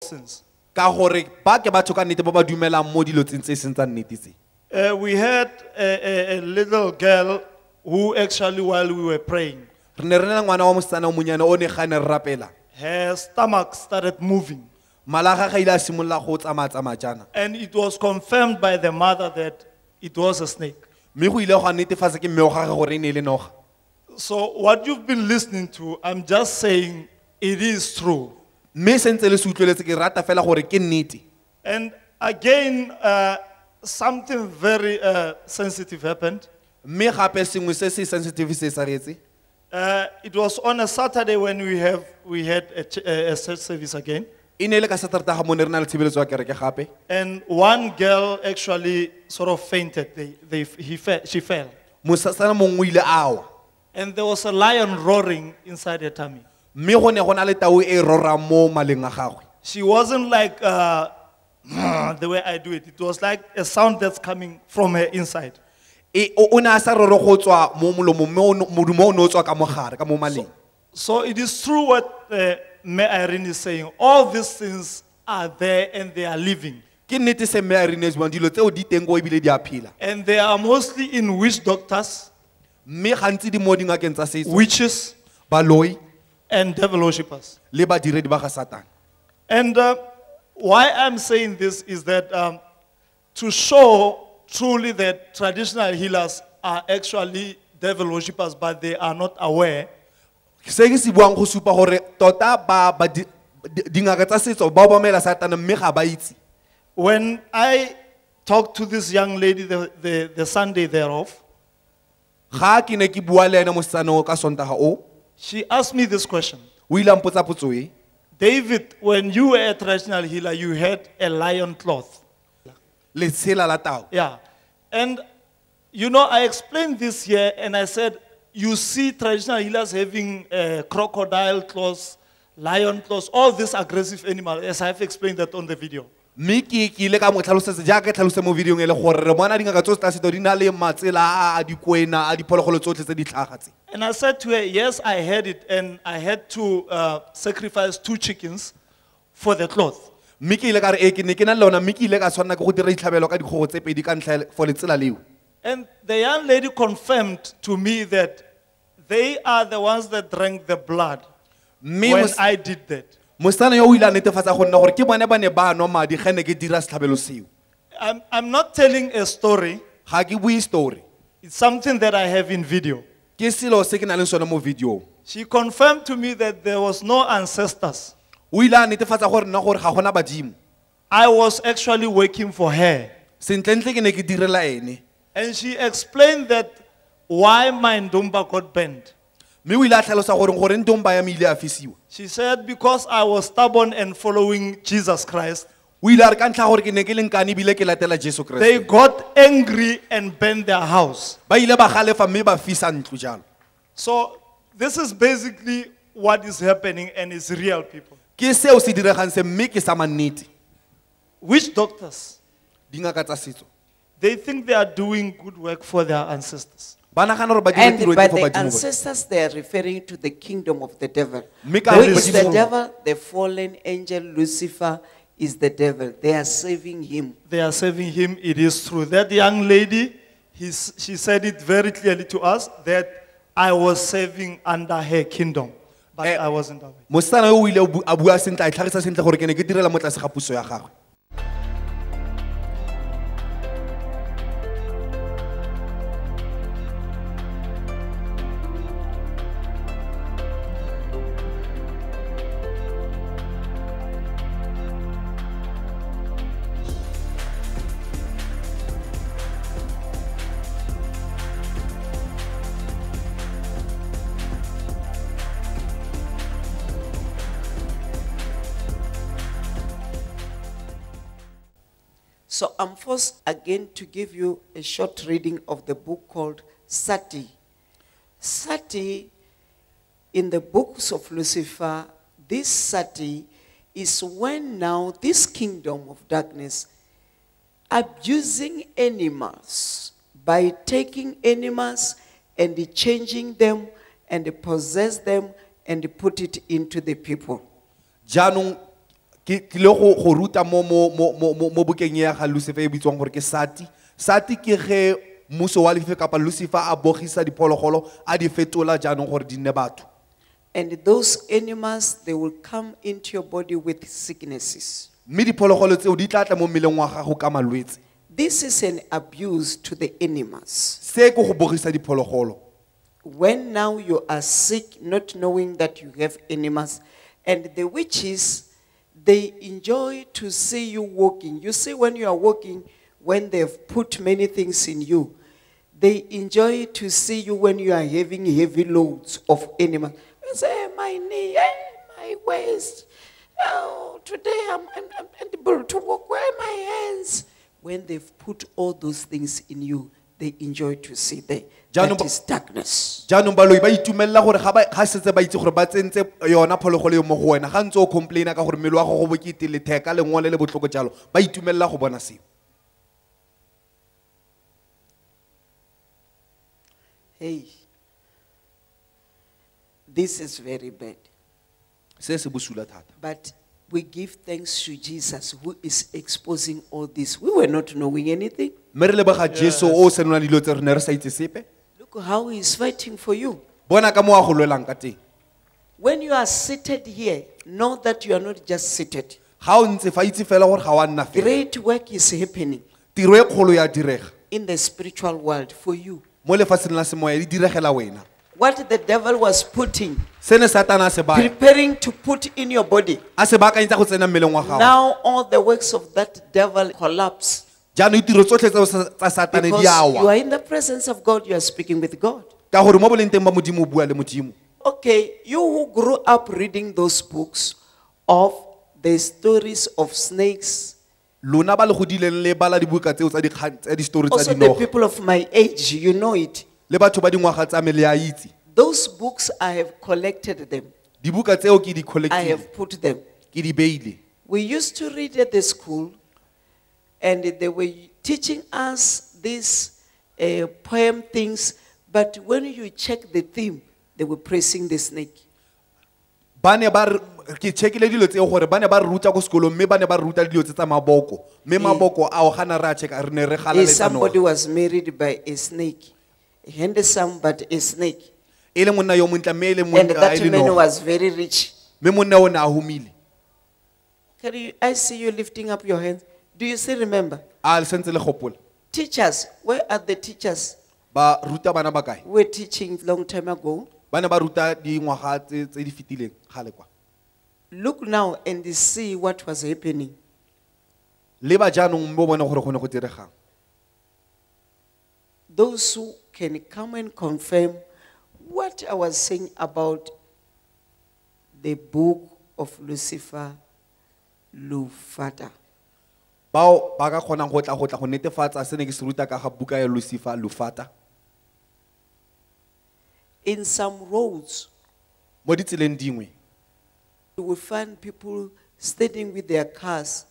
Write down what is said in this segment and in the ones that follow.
sins. Ka gore ba ke batho ka nnete ba ba dumelang mo dilo tse seng tsa nnete tse. We had a little girl who actually, while we were praying, Re ne re na le ngwana wa mosetsana o monyane o ne ga ne re rapela. her stomach started moving. Mala a gagwe a ile a simolola go tsamaya jaana. And it was confirmed by the mother that it was a snake. Mme go ile go netefatsa ke mme o gagwe gore e ne le noga. So what you've been listening to, I'm just saying it is true. Mme sentse le se utlweletse ke rata fela gore ke nnete. And again, something very sensitive happened. Mme gape sengwe se se sensitive se sa reetse. It was on a Saturday when we had a church service again. E ne le ka Saterdag ga mo ne re na le tshebeletso ya kereke gape. And one girl actually sort of fainted. She fell. Mosetsana mongwe o ile a wa. And there was a lion roaring inside her tummy. Mme go ne go na le tau e rorang mo maleng a gagwe. She wasn't like the way I do it. It was like a sound that's coming from her inside. O ne a sa roro go tswa mo molomong mme modumo o ne o tswa ka mogare ka mo maleng. So it is true what Me Irene is saying. All these things are there and they are living. Ke nnete se mme Irene e buang dilo tseo di teng go ebile di a phela. And they are mostly in witch doctors, Mme gantsi di mo dingakeng tsa setso, witches, baloi and devil worshippers. le badiredi ba ga Satane. And why I'm saying this is that to show truly that traditional healers are actually devil worshippers, but they are not aware. Se ke se buang go supa gore tota ba dingaka tsa setso ba obamela Satane mme ga ba itse. When I talked to this young lady the Sunday thereof, Ga ke ne ke bua le ena mosetsana o ka Sontaga o, she asked me this question. o ile a mpotsa potso e. David, when you were a traditional healer, you had a lion cloth. Letshela la tau. Yeah. And, you know, I explained this here and I said, you see traditional healers having crocodile claws, lion claws, all these aggressive animals, as I've explained that on the video. Mme ke ile ka mo tlhalosetsa jaaka tlhalose mo videong e le gore re bona dingaka tso tsa setso di na le matsela a dikwena a diphologolo tsotlhe tse di tlhaga tse. And I said to her, yes, I had it, and I had to sacrifice 2 chickens for the cloth. Mme ke ile ka re ke ne ke na le lona mme ke ile ka tshwanela ke go dira ditlhabelo ka dikgogo tse pedi ka ntlha for letsela leo. And the young lady confirmed to me that they are the ones that drank the blood when I did that. Mosetsana yo o ile a netefatsa go nna gore ke bone ba ne ba nwa madi ge ne ke dira setlhabelo seo. I'm not telling a story. Ga ke bue story. It's something that I have in video. Ke selo se ke na leng sona mo videong. She confirmed to me that there was no ancestors. O ile a netefatsa gore nna gore ga gona badimo. I was actually working for her. Sentlentle ke ne ke direla ene. And she explained that why my ndumba got banned. Mme o ile a tlhalosa gore ntomba ya me ile a fisiwa. She said, because I was stubborn and following Jesus Christ, O ile a re ka ntlha gore ke ne ke le nkane ebile ke latela Jesu Kriste. they got angry and burned their house. Ba ile ba galefa mme ba fisa ntlo jalo. So this is basically what is happening, and it's real, people. Ke seo se diregang se mme ke sa mannete. Witch doctors, Dingaka tsa setso they think they are doing good work for their ancestors. ba nagana gore ba dire And tiro by e for the badimo bona. ancestors, they are referring to the kingdom of the devil. Mme ka Who gore is the badimo- devil? The fallen angel Lucifer is the devil. They are serving him. They are serving him. It is true. That young lady, she said it very clearly to us that I was serving under her kingdom, but I wasn't aware. Mosetsana yo o ile a bua sentle a tlhagisa sentle gore ke ne ke direla mo tlase ga puso ya gagwe. So I'm forced again to give you a short reading of the book called Sati. Sati, in the books of Lucifer, this Sati is when now this kingdom of darkness abusing animals by taking animals and changing them and possess them and put it into the people. Jaanong Ke tlile go ruta mo bukeng ya ga Lucifer e bitswang gore ke Sati. Sati ke ge mmuso wa lefatshe kapa Lucifer a bogisa diphologolo a di fetola jaanong gore di nne batho. And those animals, they will come into your body with sicknesses. Mme diphologolo tseo di tla tla mo mmeleng wa gago ka malwetse. This is an abuse to the animals. Se ke go bogisa diphologolo. When now you are sick, not knowing that you have animals, and the witches, they enjoy to see you walking. You see, when you are walking, when they've put many things in you, they enjoy to see you when you are having heavy loads of animals. You say, my knee, my waist, oh, today I'm unable to walk, where are my hands? When they've put all those things in you, they enjoy to see there. That is darkness. Jaanong baloi ba itumella gore ga setse ba itse gore ba tsentse yona phologolo yo mo go wena ga ntse o complaina ka gore mmele wa go bokete le theka le ngole le botloko jalo ba itumella go bona seo. Hey, this is very bad. Se se bosula thata. But we give thanks to Jesus who is exposing all this. We were not knowing anything. Mme re leboga Jesu o senola dilo tse re ne re sa itse sepe. Look how he is fighting for you. Bona ka mo a go lwelang ka teng. When you are seated here, know that you are not just seated. Ga o ntse fa itse fela gore ga wa nna fela. Great work is happening Tiro e kgolo ya direga. in the spiritual world for you. Mo lefatsheng la semoya di diregela wena. What the devil was putting, Se ne Satana se ba preparing to put in your body, a se baakanyetsa go tsena mmeleng wa gago. now all the works of that devil collapse. Jaanong ditiro tsotlhe tsa Satane di Because you awa. are in the presence of God, you are speaking with God. Ka gore mo boleng teng ba modimo o bua le modimo. Okay, you who grew up reading those books of the stories of snakes, Lona ba le godileng le bala dibuka tseo tsa dikgang tsa di-story tsa also the dinoga. people of my age, you know it. Le batho ba dingwaga tsa me le a itse. Those books, I have collected them. Dibuka tseo ke di I collectile, have put them. ke di beile. We used to read at the school, and they were teaching us these poem things, but when you check the theme, they were praising the snake. Ba ne ba ke checkile dilo tseo gore ba ne ba re ruta ko sekolong mme ba ne ba re ruta dilo tse tsa maboko. Mme maboko ao ga na re a checka re ne re gala le Somebody tsano. was married by a snake, handsome but a snake. E le monna yo montle mme e le And monna a that le man noga. was very rich. Mme monna o ne a humile. I see you lifting up your hands. Do you still remember? A le sentse le gopola. Teachers, where are the teachers Ba ruta bana ba kae? who were teaching long time ago? Ba ne ba ruta dingwaga tse di fetileng gale kwa. Look now and see what was happening. Le ba jaanong mo bone gore go ne go diregang. Those who can come and confirm what I was saying about the book of Lucifer, Lufata. Bao ba ka kgonang go tla go netefatsa se ne ke se ruta ka ga buka ya Lucifer Lufata. In some roads, Mo ditseleng dingwe you will find people standing with their cars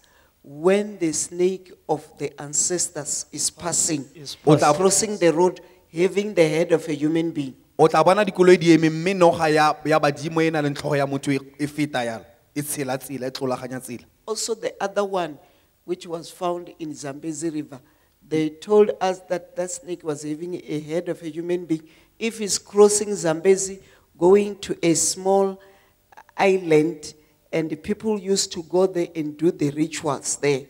when the snake of the ancestors is passing, crossing the road, having the head of a human being. o tla bona dikoloi di eme mme noga ya badimo e na le tlhogo ya motho e feta yalo e tshela tsela e tlolaganya tsela. Also the other one, which was found in Zambezi River, they told us that that snake was having a head of a human being. If it's crossing Zambezi, going to a small island, and the people used to go there and do the rituals there.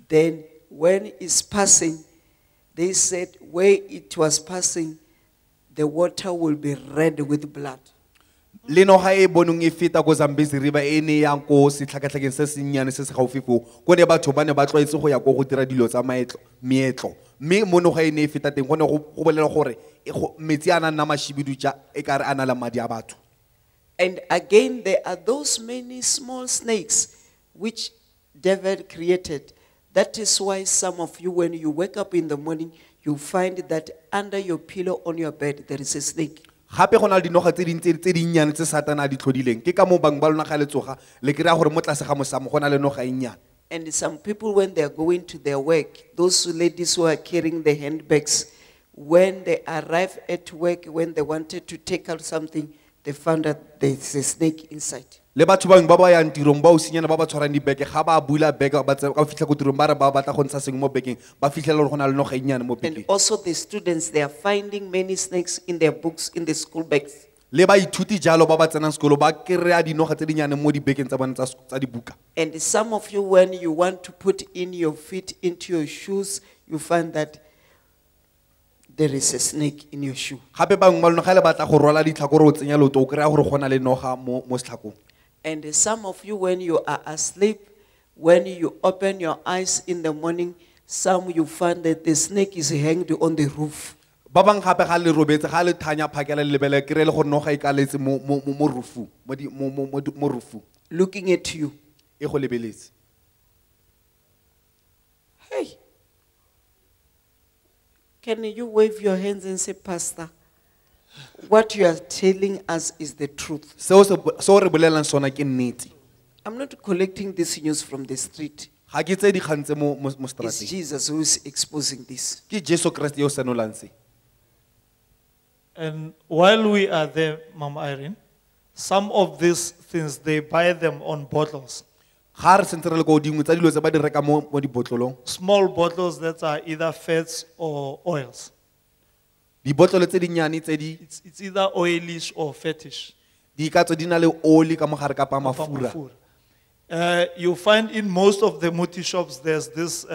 Then when it's passing, they said where it was passing, the water will be red with blood. Le noga e bonong e feta ko Zambezi River e ne yang ko setlhakatlhakeng se sennyane se se gaufi foo ko ne batho ba ne ba tlwaetse go ya ko go dira dilo tsa meetlo mme mo noga e ne e feta teng go ne go bolela gore metsi a na nna mashibidu ja e kare a na le madi a batho. And again, there are those many small snakes which David created. That is why some of you, when you wake up in the morning, you find that under your pillow on your bed, there is a snake. Gape go na le dinoga tse dinnyane tse Satana a di tlhodileng ke ka mo bang ba lona ga le tsoga le kry-a gore mo tlase ga mosamo go na le noga e nnyane. And some people, when they are going to their work, those ladies who are carrying the handbags, when they arrive at work, when they wanted to take out something, they found that there's a snake inside. Le batho bangwe ba ba yang tirong ba o senyana ba ba tshwarang dibeke ga ba bula beke ba fitlha go tirong ba re ba batla go ntsha sengwe mo bekeng ba fitlhela gore go na le noga e nnyane mo And bekeng. also the students, they are finding many snakes in their books, in the school bags. Le ba ithuti jalo ba ba tsenang sekolo ba kry-a dinoga tse dinnyane mo dibekeng tsa bone tsa dibuka. And some of you, when you want to put in your feet into your shoes, you find that there is a snake in your shoe. Gape bangwe ba lona ga le batla go rwala ditlhako o tsenya loto o kry-a gore go na le noga mo setlhakong. And some of you, when you are asleep, when you open your eyes in the morning, some you find that the snake is hanged on the roof. Ba bang gape ga le robetse ga le thanya phakela le lebele kry-e le gore noga e ka letse mo roofu mo roofu Looking at you. e go lebeletse. Hey. Can you wave your hands and say, Pastor, what you are telling us is the truth. Seo re bolelang sona ke nnete. I'm not collecting this news from the street. Ga ke tse dikgang tse mo It's strateng. Jesus who is exposing this. Ke Jesu Kriste yo senolang se. And while we are there, Mama Irene, some of these things, they buy them on bottles. Ga re sentse re le go dingwe tsa dilo tse ba di reka mo dibotlolong. Small bottles that are either fats or oils. Dibotlolo tse dinnyane tse di It's either oilish or fattish. ka tswe di na le oli ka mogare ka pa Papa mafura. Mafura. You find in most of the multi shops, there's this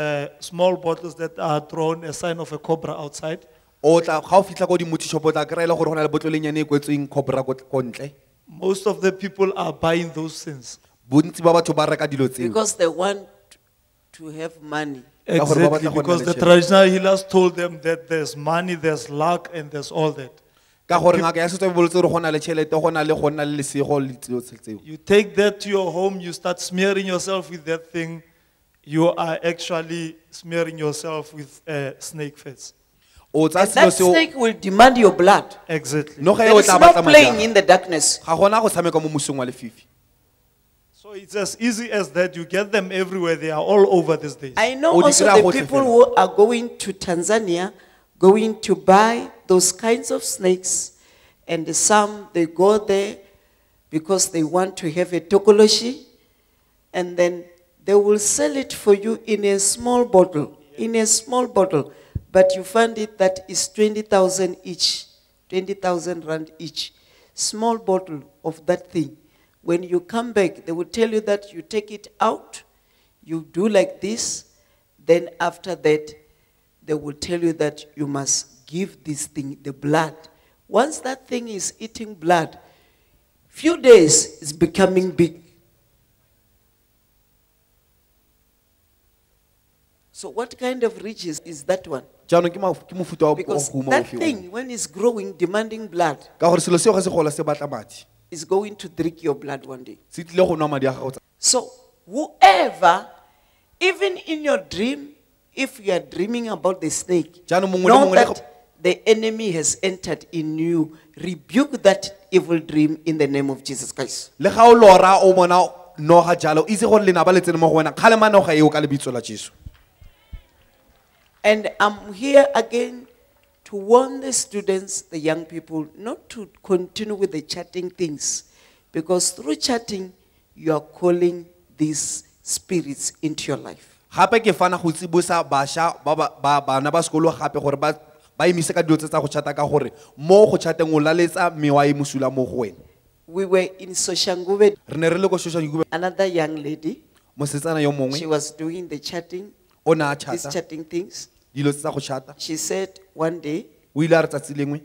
small bottles that are thrown, a sign of a cobra outside. O tla ga o fitlha go di multi shop o tla kry-ela gore go na le botlolo e nyane e kwetsweng cobra ko ntle. Most of the people are buying those things. Bontsi ba batho ba reka dilo tseo. Because they want to have money. Ka gore ba batla Exactly, go nna because le the tšhelete. traditional healers told them that there's money, there's luck, and there's all that. Ka gore ngaka ya setso e boletse gore go na le tšhelete go na le go nna le lesego le dilo tseo. You take that to your home, you start smearing yourself with that thing, you are actually smearing yourself with snake fats. O tsa And selo that seo snake will demand your blood. Exactly. no ga e There o is tla no batla playing madi. in the darkness. Ga gona go tshameka mo musong wa lefifi. So it's as easy as that. You get them everywhere. They are all over these days. I know O di also kry-a the gotlhe people fela. who are going to Tanzania, going to buy those kinds of snakes, and some they go there because they want to have a tokoloshi, and then they will sell it for you in a small bottle, but you find it that is 20,000 each, 20,000 rand each, small bottle of that thing. When you come back, they will tell you that you take it out, you do like this, then after that, they will tell you that you must give this thing the blood. Once that thing is eating blood, few days it's becoming big. So what kind of riches is that one? Jaanong ke mofuta wa Because huma that ofe o. thing, when it's growing, demanding blood, Ka gore selo seo ga se gola se batla madi. is going to drink your blood one day. Se tlile go nwa madi a gago tsa. So whoever, even in your dream, if you are dreaming about the snake, Jaanong mongwe le know mongwe le that the enemy has entered in you. Rebuke that evil dream in the name of Jesus Christ. Le ga o lora o bona noga jalo itse gore le na ba le tsene mo go wena kgale ma noga eo ka lebitso la Jesu. And I'm here again to warn the students, the young people, not to continue with the chatting things. Because through chatting, you are calling these spirits into your life. Gape ke fana go tsibosa basha ba bana ba sekolo gape gore ba emise ka dilo tse tsa go chata ka gore mo go chateng o laletsa mewa e mosula mo go wena. We were in Soshangube, Re ne re le go Soshangube another young lady, mosetsana yo she mongwe was doing the chatting, o na a these chata chatting things. dilo tse tsa go chata. She said one day O ile a re tsatsi lengwe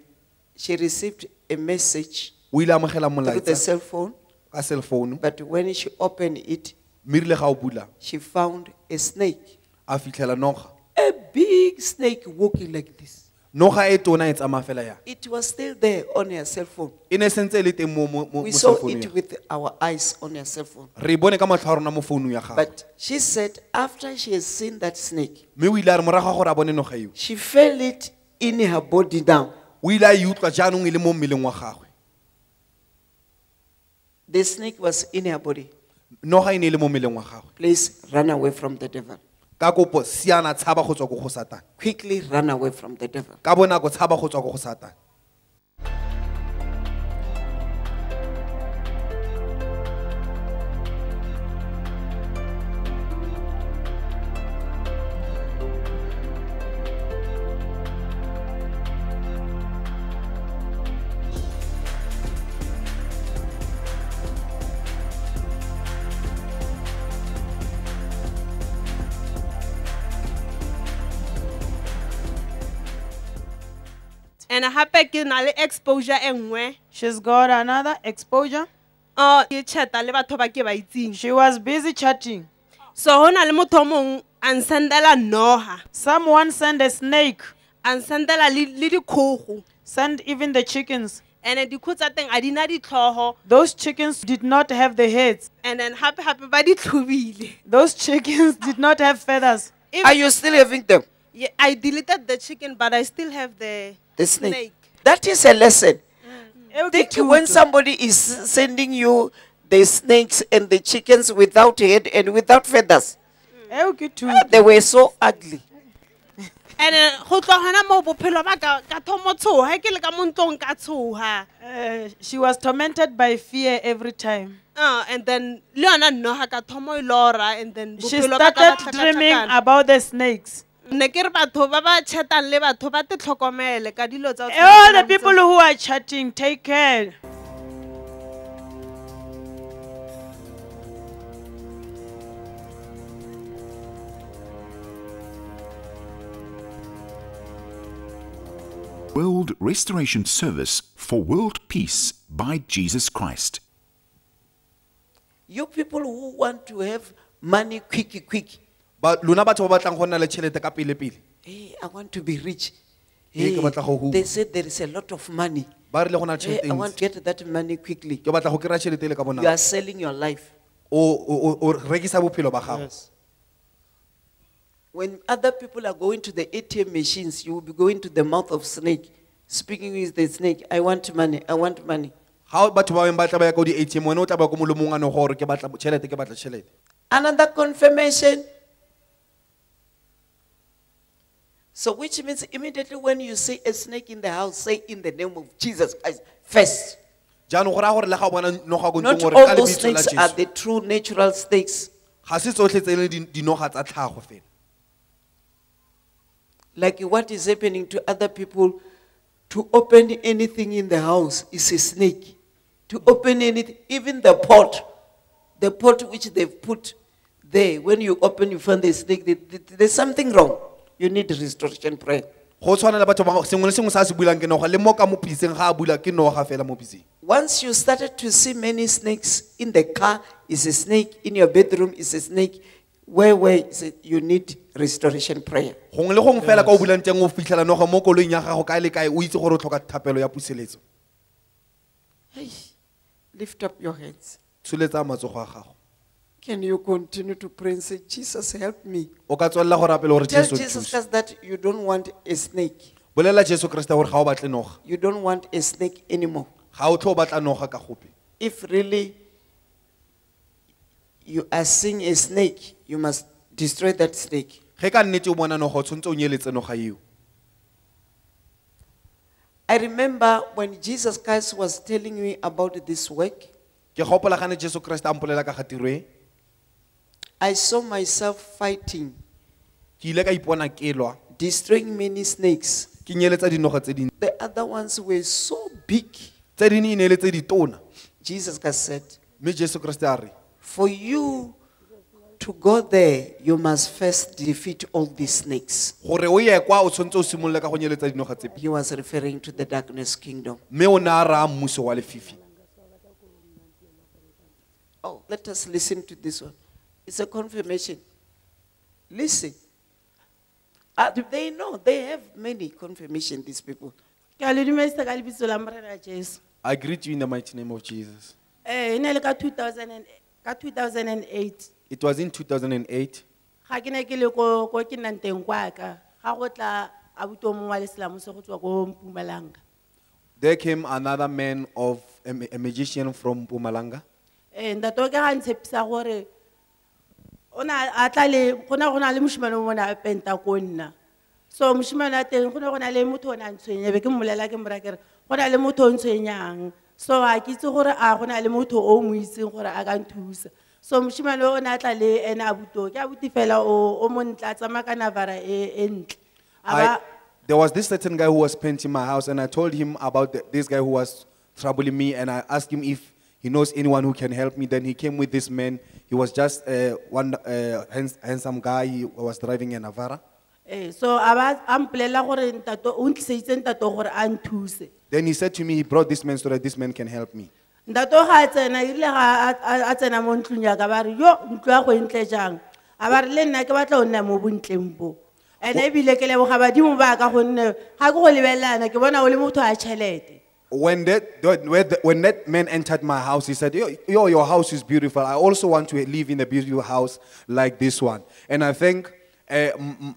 she received a message o ile a amogela through the molaetsa cell phone, ka cell phone but when she opened it, mme rile ga o bula she found a snake, a fitlhela noga. a big snake walking like this. Noga e tona e tsamaya fela ya. It was still there on her cell phone. E ne sentse e le teng mo We cell saw phone it ya. with our eyes on her cell phone. Re bone ka matlho a rona mo founung ya gagwe. But she said after she has seen that snake, Mme o ile a re morago ga gore a bone noga eo. she felt it in her body now. O ile a e utlwa jaanong e le mo mmeleng wa gagwe. The snake was in her body. Noga e ne e le mo mmeleng wa gagwe. Please run away from the devil. Ka kopo siana tshaba go tswa go Satane. Quickly run away from the devil. Ka bonako tshaba go tswa go Satane. And hape ke na le exposure e nngwe. She's got another exposure. Ke chat-a le batho ba ke ba itseng. She was busy chatting. So hona le motho o mong a nsendela noha, Someone sent a snake, a nsendela le dikgogo. sent even the chickens. And dikgogo tsa teng a di na ditlhogo. Those chickens did not have the heads. And then hape ba di tlhobile. Those chickens did not have feathers. Are you still having them? Yeah, I deleted the chicken, but I still have the snake. That is a lesson. Think when somebody is sending you the snakes and the chickens without head and without feathers, they were so ugly. And go tloga hona mo bophelo ba ka thomo tshoga ke le ka mo ntlong ka tshoga. She was tormented by fear every time. And then le yona noha ka thomo e lora, and then She bophelo ba ka ba started dreaming tlhakatlhakana. about the snakes. Ne ke re batho ba ba chatang le batho ba te tlhokomele ka dilo tsa go All the tshwana le people tseo. who are chatting, take care. World Restoration Service for World Peace by Jesus Christ. You people who want to have money quick. But luna batho ba batlang go nna le tšhelete ka pele pele. Hey, I want to be rich. Hey, ke batla go hu- They said there is a lot of money. Ba rile go na le Hey, tšhelete I e want ntsi. to get that money quickly. Ke batla go kry-a tšhelete e le ka You bonako. are selling your life. O rekisa bophelo ba gago. Yes. When other people are going to the ATM machines, you will be going to the mouth of snake, speaking with the snake. I want money. I want money. Ga batho ba bangwe ba tla ba ya ko di-ATM, wena o tla ba ko molomong a no gore ke batla tšhelete, ke batla tšhelete. Another confirmation. So which means immediately when you see a snake in the house, say in the name of Jesus Christ first. Jaanong go raya gore le ga o bona noga ko ntlong Not gore all ka those lebitso la snakes are Jesu. the true natural snakes. Ga se tsotlhe tse e leng dinoga tsa tlhago fela. Like what is happening to other people, to open anything in the house is a snake. To open anything, even the pot which they've put there, when you open, you find the snake, there's something wrong. You need restoration prayer. Go tshwana le batho ba sengwe le sengwe sa se bulang ke noga le mo ka mo piseng ga a bula ke noga fela mo piseng. Once you started to see many snakes in the car, is a snake, in your bedroom is a snake, where is it? You need restoration prayer. Gongwe le gongwe fela ka o bulang teng o fitlhela noga mo koloing ya gago kae le kae o itse gore o tlhoka thapelo ya puseletso. Hey, lift up your hands. Tsholetsa matsogo a gago. Can you continue to pray and say, Jesus, help me? O ka tswelela go rapela gore Tell Jesu Jesus thusa. Christ that you don't want a snake. Bolela Jesu Kriste gore ga o batle noga. You don't want a snake anymore. Ga o tlo batla noga ka gope. If really you are seeing a snake, you must destroy that snake. Ge ka nnete o bona noga o tshwanetse o nyeletse noga eo. I remember when Jesus Christ was telling me about this work, Ke gopola gane Jesu Kriste a mpolela ka ga tiro e. I saw myself fighting, Ke ile ka ipona ke lwa destroying many snakes. ke nyeletsa dinoga tse dingwe. The other ones were so big. Tse dingwe e ne le tse ditona. Jesus Christ said, Mme Jesu Kriste a re for you to go there, you must first defeat all these snakes. gore o ye kwa o tshwanetse o simolola ka go nyeletsa dinoga tse. He was referring to the darkness kingdom. Mme o ne a raya mmuso wa lefifi. Oh, let us listen to this one. It's a confirmation. Listen. They know, they have many confirmation, these people. Ke a le dumedisa ka lebitso la Morena Jesu. I greet you in the mighty name of Jesus. E ne le ka 2008. It was in 2008. Ga ke ne ke le ko ke nnang teng kwa ka. Ga go tla abuti o mongwe wa Leselamu se go tswa ko Mpumalanga. There came another man of a magician from Mpumalanga. Ntate o ke ga ntshepisa gore ona a tla le go na le moshimane o mona a penta ko nna. So moshimane a teng go na le motho o na ntshwenye be ke mmolela ke mora kere go na le motho o ntshwenyang. So a ke itse gore a go na le motho o mo itseng gore a ka nthusa. So moshimane o na tla le ena abuto ke abuti fela o montla tsama ka navara e ntle. There was this certain guy who was painting my house, and I told him about this guy who was troubling me, and I asked him if he knows anyone who can help me. Then he came with this man. He was just one handsome guy. He was driving a Navara. So a mpolelela gore ntato o ntliseditse ntato gore a nthuse. Then he said to me, he brought this man so that this man can help me. Ntato ga a tsena irile ga a tsena mo ntlong ya ka ba re yo ntlo ya go entle jang. A ba re le nna ke batla o nna mo bontleng bo. Ene ebile ke leboga badimo ba ka gonne ga ke go lebelelana ke bona o le motho a tšhelete. When that man entered my house, he said, yo, your house is beautiful. I also want to live in a beautiful house like this one. And I thank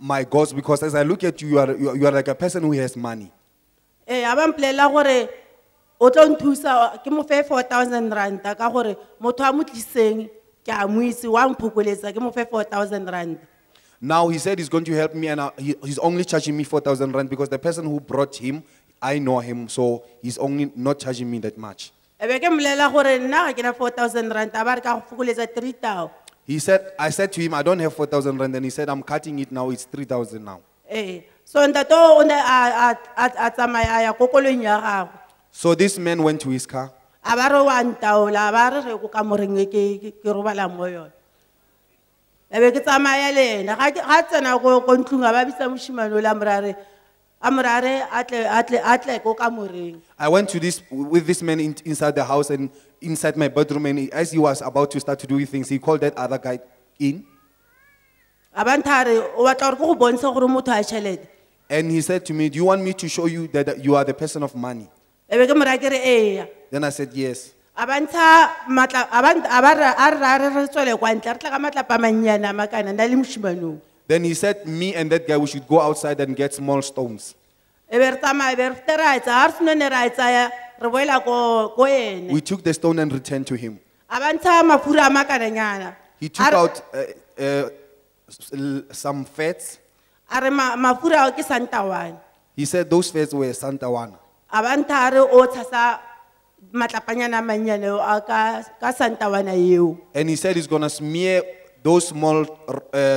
my God, because as I look at you, you are like a person who has money. A ba mpolelela gore o tlo nthusa ke mo fe 4,000 ranta ka gore motho a mo tliseng ke a mo itse wa mphokoletsa ke mo fe 4,000 rand. Now he said he's going to help me, and he's only charging me 4,000 rand because the person who brought him, I know him, so he's only not charging me that much. Ebe ke mpolelela gore nna ga ke na 4,000 ranta a ba re ka go fokoletsa 3,000. He said, I said to him, I don't have 4,000 rand, and he said, I'm cutting it now, it's 3,000 now. So ntato o ne a tsamaya a ya ko kolong ya gagwe. So this man went to his car. A ba re wa ntaola a ba re ko kamoreng e ke robala mo yone. Ebe ke tsamaya le ena ga tsena ko ntlong a ba bitsa moshimane o le a morare atle ko kamoreng. I went to with this man inside the house and inside my bedroom, and as he was about to start to do things, he called that other guy in. A ba nthare o batla gore ke go bontsha gore motho a tšhelete. And he said to me, do you want me to show you that you are the person of money? Ebe ke mora ke re eya. Then I said, yes. A ba ntsha matla a ba re tswele kwa ntle re tla ka matlapa mannyane a makana nna le moshimane. Then he said, me and that guy, we should go outside and get small stones. Ebe re tsamaya be re fete ra etsa ha re senone ra tsaya re boela ko ene. We took the stone and returned to him. A ba ntsha mafura a makananyana. He took out some fats. A re mafura ao ke santawana. He said those fats were santawana. A ba nthare o tshasa matlapanyana a mannyane a ka santawana eo. And he said he's going to smear those small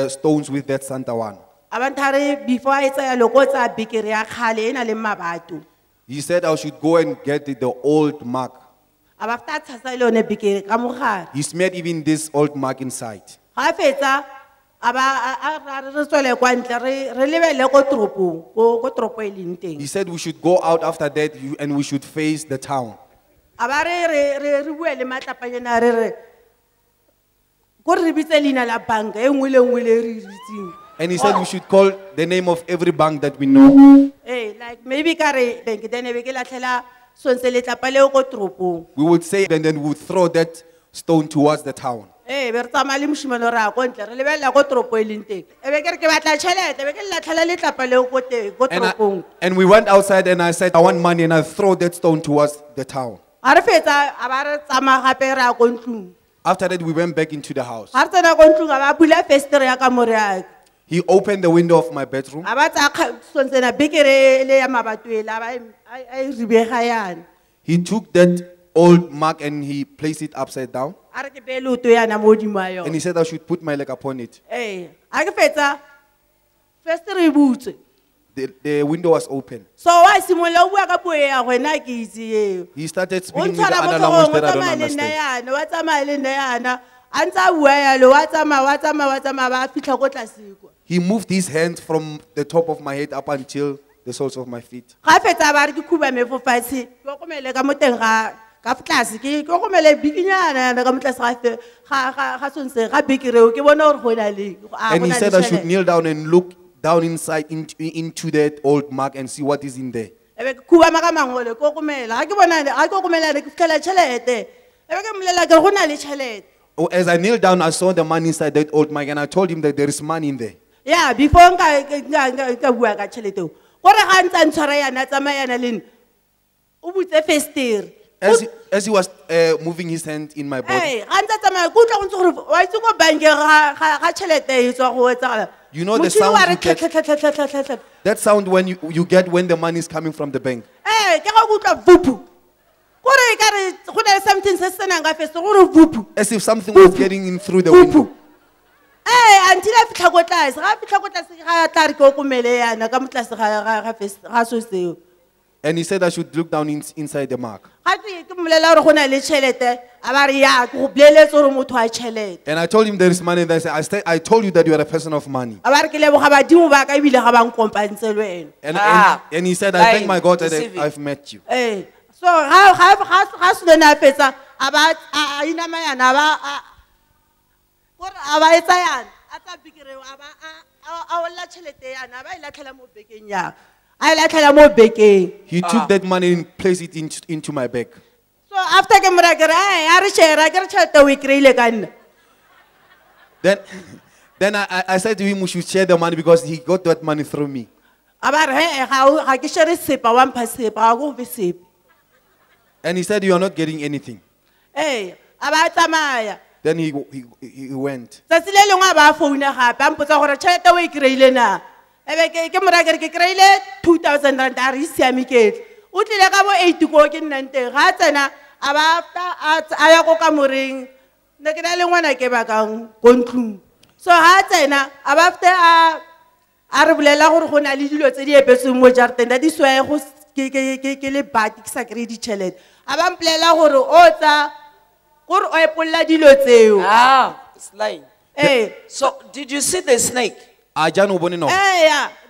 stones with that santawana. A ba nthare before a etsa yalo ko tsa bikere ya kgale e na le mabato. He said I should go and get the old mark. A ba feta tshasa le yone bikere ka mogare. He smeared even this old mark inside. Ga fetsa a ba re tswele kwa ntle re lebelle ko toropong ko toropo e leng teng. He said we should go out after that and we should face the town. A ba re bue le matlapanyana re ko re bitse leina la banka e nngwe le nngwe le re itseng. And he said we should call the name of every bank that we know. Like maybe kare bank then be ke latlhela sonse le tlapa leo ko toropong. We would say, and then we would throw that stone towards the town. Be re tsamaya le moshimane ra ko ntle re lebella ko toropo e leng teng. Ebe ke re ke batla tšhelete be ke latlhela le tlapa leo ko toropong. And we went outside and I said, I want money, and I throw that stone towards the town. A re fetsa a ba re tsamaya gape ra ko ntlong. After that, we went back into the house. Ha re tsena ko ntlong a ba bula festere ya ka more ya. He opened the window of my bedroom. A ba tsa sonse na bikere le ya mabato e la ba e ribega yana. He took that old mark and he placed it upside down. A re ke be le uto yana mo dimo ya And yona. he said I should put my leg upon it. A ke fetsa festere e butswe. The window was open. So wa simolla o bua ka puo ya go na ke itse eo. He started O speaking with ntshwara other motho language o that I don't tsamaya le nna understand. yana wa tsamaya le nna yana a ntse a bua yalo wa tsamaya ba fitlha ko tlase kwa. He moved his hands from the top of my head up until the soles of my feet. Ga fetsa ba re ke khuba mefo fatshe ke go mele ka moteng ga ka tlase ke go mele bikinyana yana ka motlase ga sonse ga bikireo ke bona gore go na le And he said I should kneel down and look down inside into that old mark and see what is in there. Ebe ke khuba maka mangole ko go mela ga ke bona ga go mela ke fitlhela tšhelete. Ebe ke mmolela ke go na le tšhelete. As I kneeled down, I saw the money inside that old mark, and I told him that there is money in there. Yeah, before nka bua ka tšhelete o gore ga ntse a ntshwara yana tsamaya yana le nna o butse festere. As he was moving his hand in my body, Ga ntse a tsamaya ke utlwa go ntse gore wa itse ko bankeng ga tšhelete e tswa go etsagala. You know the Motšhini sound wa re you get- tlhatlhatlhatlhatlhatlha. that sound when you get when the money is coming from the bank. Ke ga ke utlwa vupu gore e ka re go na le something se se senang ka festere gore vupu. As if something was getting in through the window. Until a fitlha ko tlase ga fitlha ko tlase ga tla re ke o komele yana ka mo tlase ga so seo. And he said I should look down inside the mark. Ga ke mmolela gore go na le tšhelete, a ba re ya ke go boleletse gore motho a tšhelete. And I told him there is money there. I said, I told you that you are a person of money. A ba re ke leboga badimo ba ka ebile ga ba nkompantse le wena. And he said, I thank my God that Deceiving. I've met you. So ga se lena fetsa a ba a inama yana a ba etsa yana a tsa bikere a ba a olla tšhelete yana a ba e latlhela mo bekeng yana a e latlhela mo bekeng. He took that money and placed it into my bag. So after ke mora ke re a re share ke re tšhelete o e kry-ile ka nna. Then I said to him we should share the money because he got that money through me. A ba re ga ke share sepa wa mpha sepa ga go be sepa. And he said, you are not getting anything. A ba tsamaya. Then he went. Tsatsi le lengwe a ba founa gape a mpotsa gore tšhelete o e kry-ile na. Ebe ke mora ke re ke kry-ile 2,000 rand a re e siame ketle. O tlile ka bo 8 ko ke nnang teng ga a tsena a ba a ya ko kamoreng ne ke na le ngwana ke bakang ko ntlong. So ga a tsena a ba after a re bolela gore go na le dilo tse di epetsweng mo jarateng that is why go ke le bati ke sa kry ditšhelete. A ba mpolela gore o tsa gore o epolola dilo tseo. It's lying. So did you see the snake? Then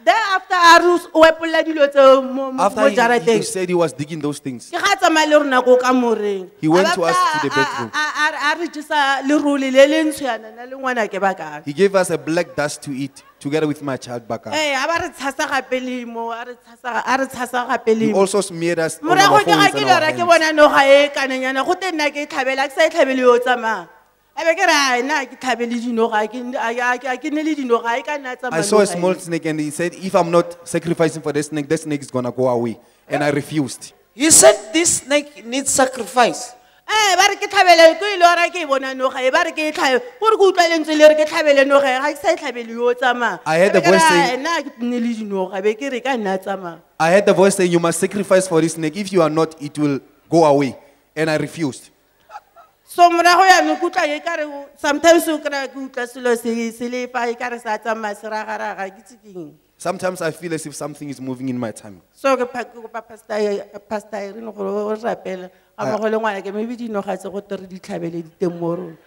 Thereafter o epolola dilo tseo mo after he jarateng. said he was digging those things, Ke ga tsamaya le rona ko kamoreng. He went to us to the bedroom. A re jesa lerole le le ntshwana na le ngwana ke bakang. he gave us a black dust to eat together with my child Baka. A ba re tshasa gape le mo a re tshasa gape le He mo. also smeared us on Morago our ke ga phones ke and our lora ke hands. bona noga e kananyana go te nna ke tlhabela ke sa e tlhabele yo tsamaya. Ebe ke ra na ke tlhabele dinoga ke ne le dinoga e ka nna tsamaya. I saw a small snake and he said, if I'm not sacrificing for the snake is gonna go away. And I refused. You said this snake needs sacrifice. Ba re ke tlhabele ko ile ora ke bona noga e ba re ke tlhabe gore go utlwa lentswe le re ke tlhabele noga ga ke sa e tlhabele yo tsamaya. I heard the voice saying- na ke ne le dinoga be ke re ka nna tsamaya. I heard the voice saying, you must sacrifice for this snake. If you are not, it will go away. And I refused. So morago ya no kutla e kare sometimes o kra ke utla selo se le fa e kare sa tsamaya se raga ke tsikeng. Sometimes I feel as if something is moving in my tummy. So ke pa pastor e re no go rapela a ba go le ngwana ke maybe di noga tse go tere di tlhabele di teng mo rona.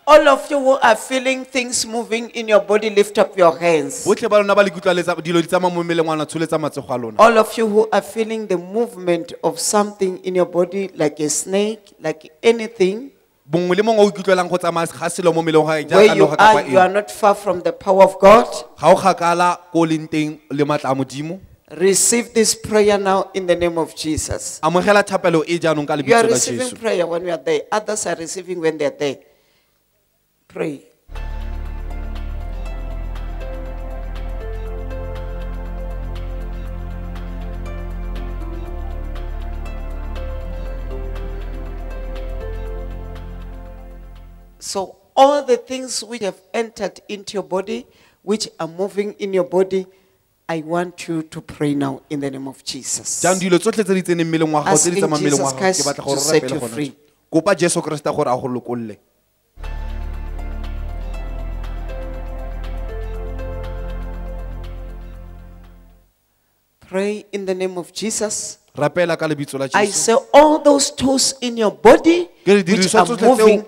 All of you who are feeling things moving in your body, lift up your hands. Botlhe ba lona ba le kutlwa dilo di tsamaya mo mmeleng wa lona, tsholetsa matsogo a lona. All of you who are feeling the movement of something in your body, like a snake, like anything, Bongwe le mongwe o ikutlwelang go tsamaya ga selo mo mmeleng wa gae where jaaka you noga kapa are, you are eng. not far from the power of God. Ga o kgakala ko o leng teng le matla a Modimo. Receive this prayer now in the name of Jesus. Amogela thapelo e jaanong ka You are lebitso la receiving Jesu. prayer when you are there. Others are receiving when they are there. Pray. So all the things which have entered into your body, which are moving in your body, I want you to pray now in the name of Jesus. Jaanong dilo tsotlhe tse di tseneng mmeleng wa gago, tse di Asking tsamayang mmeleng wa Jesus gago, Christ ke batla to gore o set rapele you gone free. tje. Kopa Jesu Kriste gore a go lokolle. Pray in the name of Jesus. Rapela ka lebitso la I Jesu. say all those tools in your body Ke re which didiriswa are tsotlhe moving, tseo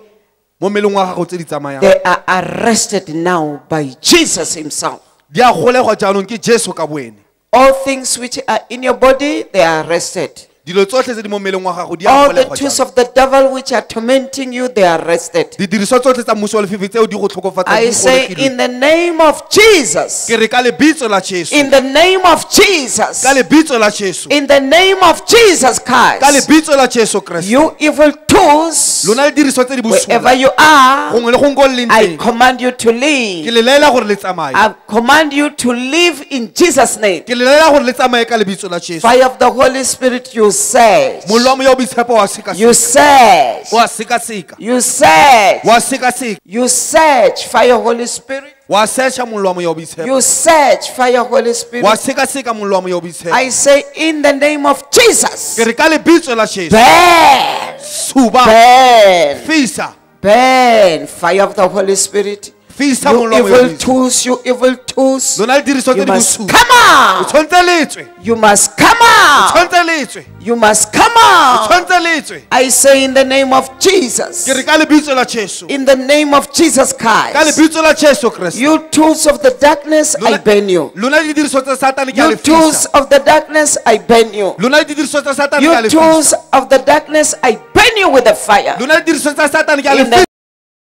mo mmeleng wa gago tse di tsamayang. they are arrested now by Jesus himself. Di a golegwa jaanong ke Jesu ka boene. All things which are in your body, they are arrested. Dilo tsotlhe tse di mo mmeleng wa gago di a All the golegwa tools jaanong. of the devil which are tormenting you, they are arrested. Didiriswa tsotlhe tsa mmuso wa lefifi tseo di go tlhokofatsang I di say golegilwe. in the name of Jesus, Ke re ka lebitso la Jesu. in the name of Jesus, Ka lebitso la Jesu. in the name of Jesus Ka Christ, lebitso la Jesu Kriste. you evil tools, Lona le diriswa tse di wherever bosula. you are, Gongwe le gongwe ko le leng I teng. command you to Ke leave. le laela gore le tsamaye. I command you to live in Jesus' name. Ke le laela gore le tsamaye ka lebitso la Jesu. Fire of the Holy Spirit, you search. Mollo wa moya o boitshepo wa sekaseka. You search. Wa sekaseka. You search. Wa sekaseka. You search. Fire Holy Spirit. Wa searcha mollo wa moya o boitshepo. You search. Fire Holy Wa Spirit. sekaseka mollo wa moya o boitshepo. I say in the name of Jesus. Ke re ka lebitso la Jesu. Burn. Suba. Burn. Fisa. Burn. Fire of the Holy Spirit. Fisa You molomo evil yo bitso. tools, you evil tools. Lona le diriswa tse You di must bosula. come O out. tshwantse le tswe. You must come O out. tshwantse le tswe. You must come O out. tshwantse le tswe. I say in the name of Jesus. Ke re ka lebitso la Jesu. In the name of Jesus Ka Christ. lebitso la Jesu Kriste. You tools of the darkness, I ban you. Lona le diriswa tsa Satane ke a You le tools fisa. of the darkness, I ban you. Lona le diriswa tsa Satane ke a You le tools fisa. of the darkness, I burn you with the fire. Lona le diriswa tsa Satane ke a le In the fisa.